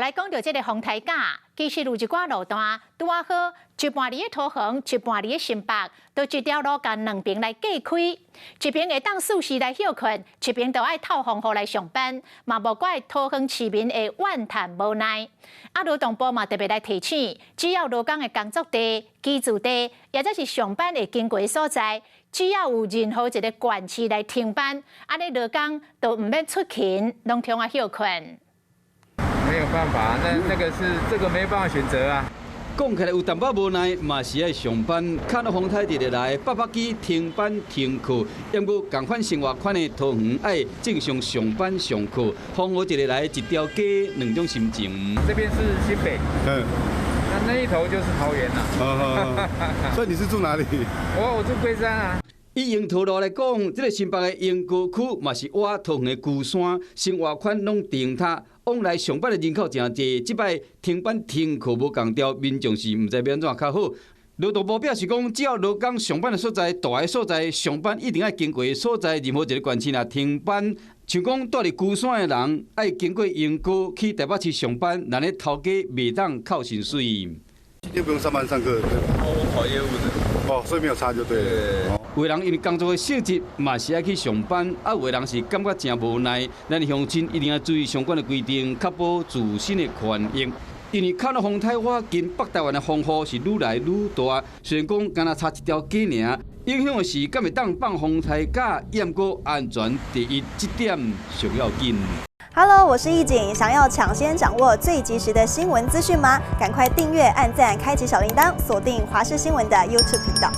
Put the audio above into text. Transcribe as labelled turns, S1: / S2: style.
S1: 来讲到这个风台架，其实有一寡路段拄啊好，一半里的桃园，一半里的新北，都一条路甲两边来隔开，一边会当舒适来休困，一边就爱透风雨来上班，嘛无怪桃园市民的怨叹无奈。劳动部嘛特别来提醒，只要劳工的工作地、居住地，或者是上班会经过的所在，只要有任何一个管区来停班，安尼劳工都唔免出勤，拢通啊休困。
S2: 没有办法，那个是这个没办法选择啊。
S3: 讲起来有淡薄无奈，嘛是爱上班，看到风台直直来，800机停班停课，要过共款生活款的桃园爱正常上班上课，风雨直直来，一条街两种心情。
S2: 这边是新北，那一头就是桃园啦。
S4: 所以你是住哪里？
S2: 我住龟山啊。
S3: 以永桃路来讲，这个新北的永歌区嘛是挖桃园的旧山，生活款拢停塌。 往来上班的人口真多，即摆停班停课无共调，民众是毋知要安怎较好。劳动部表示讲，只要劳工上班的所在、大个所在上班，一定要经过的所在，任何一个县市若停班，像讲住伫旧山的人，爱经过永歌去台北市上班，咱咧头家袂当扣薪水。
S4: 今天不用上班上课，
S2: 我跑业务的。
S4: 哦，所以没有差就对了。
S3: 有的人因为工作的性质嘛是爱去上班，有的人是感觉真无奈。咱乡亲一定要注意相关的规定，确保自身的权益。因为看到风台我近北台湾的风雨是愈来愈大，虽然讲敢若差一条街尔，影响的是敢会当放风台架，验过安全第一，这点上要紧。
S5: Hello， 我是易景，想要抢先掌握最及时的新闻资讯吗？赶快订阅、按赞、开启小铃铛，锁定华视新闻的 YouTube 频道。